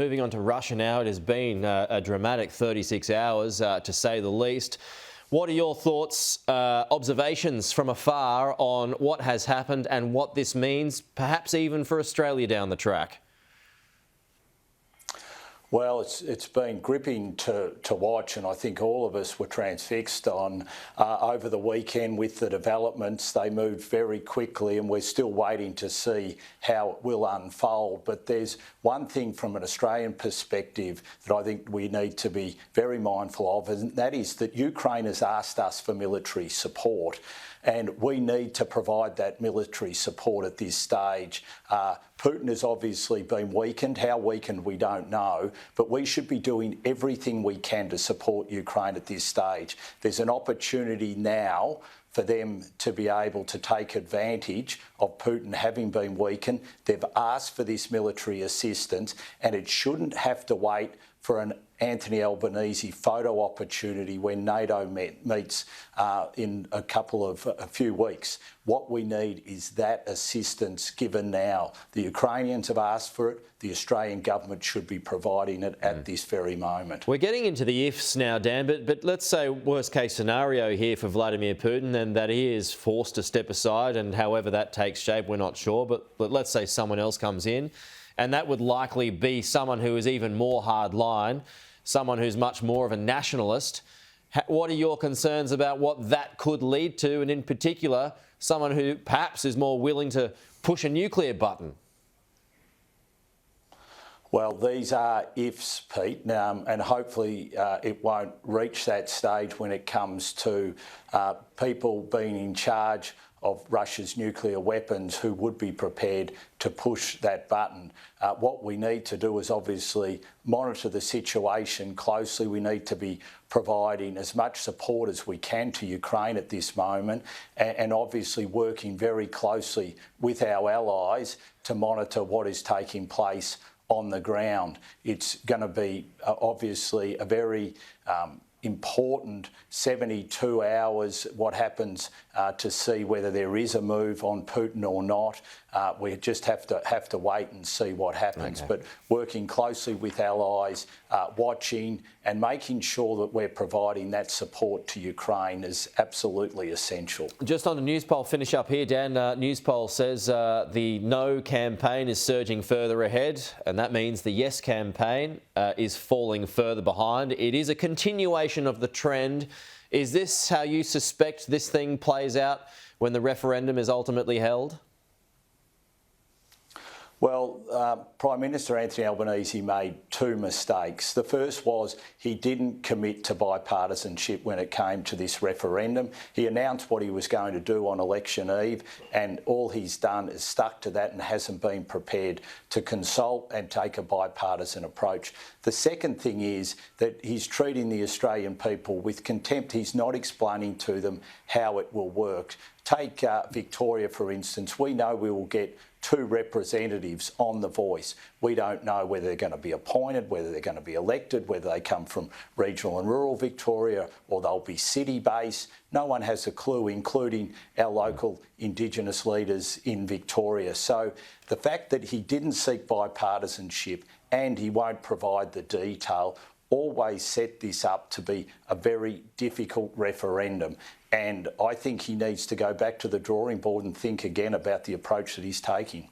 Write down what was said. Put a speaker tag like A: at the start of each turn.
A: Moving on to Russia now, it has been a dramatic 36 hours to say the least. What are your thoughts, observations from afar on what has happened and what this means, perhaps even for Australia down the track?
B: Well, it's been gripping to watch, and I think all of us were transfixed on over the weekend with the developments. They moved very quickly, and we're still waiting to see how it will unfold. But there's one thing from an Australian perspective that I think we need to be very mindful of, and that is that Ukraine has asked us for military support, and we need to provide that military support at this stage. Putin has obviously been weakened. How weakened, we don't know, but we should be doing everything we can to support Ukraine at this stage. There's an opportunity now for them to be able to take advantage of Putin having been weakened. They've asked for this military assistance, and it shouldn't have to wait for an Anthony Albanese photo opportunity when NATO meets in a few weeks. What we need is that assistance given now. The Ukrainians have asked for it. The Australian government should be providing it at this very moment.
A: We're getting into the ifs now, Dan, but let's say worst case scenario here for Vladimir Putin, and that he is forced to step aside, and however that takes shape, we're not sure, but let's say someone else comes in, and that would likely be someone who is even more hardline, someone who's much more of a nationalist. What are your concerns about what that could lead to, and in particular, someone who perhaps is more willing to push a nuclear button?
B: Well, these are ifs, Pete, and hopefully it won't reach that stage when it comes to people being in charge of Russia's nuclear weapons who would be prepared to push that button. What we need to do is obviously monitor the situation closely. We need to be providing as much support as we can to Ukraine at this moment, and obviously working very closely with our allies to monitor what is taking place on the ground. It's going to be obviously a very important 72 hours, what happens to see whether there is a move on Putin or not. We just have to wait and see what happens. Okay. But working closely with allies, watching and making sure that we're providing that support to Ukraine is absolutely essential.
A: Just on the news poll, finish up here, Dan. News poll says the no campaign is surging further ahead, and that means the yes campaign is falling further behind. It is a continuation of the trend. Is this how you suspect this thing plays out when the referendum is ultimately held?
B: Well, Prime Minister Anthony Albanese made two mistakes. The first was he didn't commit to bipartisanship when it came to this referendum. He announced what he was going to do on election eve, and all he's done is stuck to that and hasn't been prepared to consult and take a bipartisan approach. The second thing is that he's treating the Australian people with contempt. He's not explaining to them how it will work. Take Victoria, for instance. We know we will get 2 representatives on The Voice. We don't know whether they're going to be appointed, whether they're going to be elected, whether they come from regional and rural Victoria or they'll be city-based. No one has a clue, including our local Indigenous leaders in Victoria. So the fact that he didn't seek bipartisanship and he won't provide the detail always set this up to be a very difficult referendum. And I think he needs to go back to the drawing board and think again about the approach that he's taking.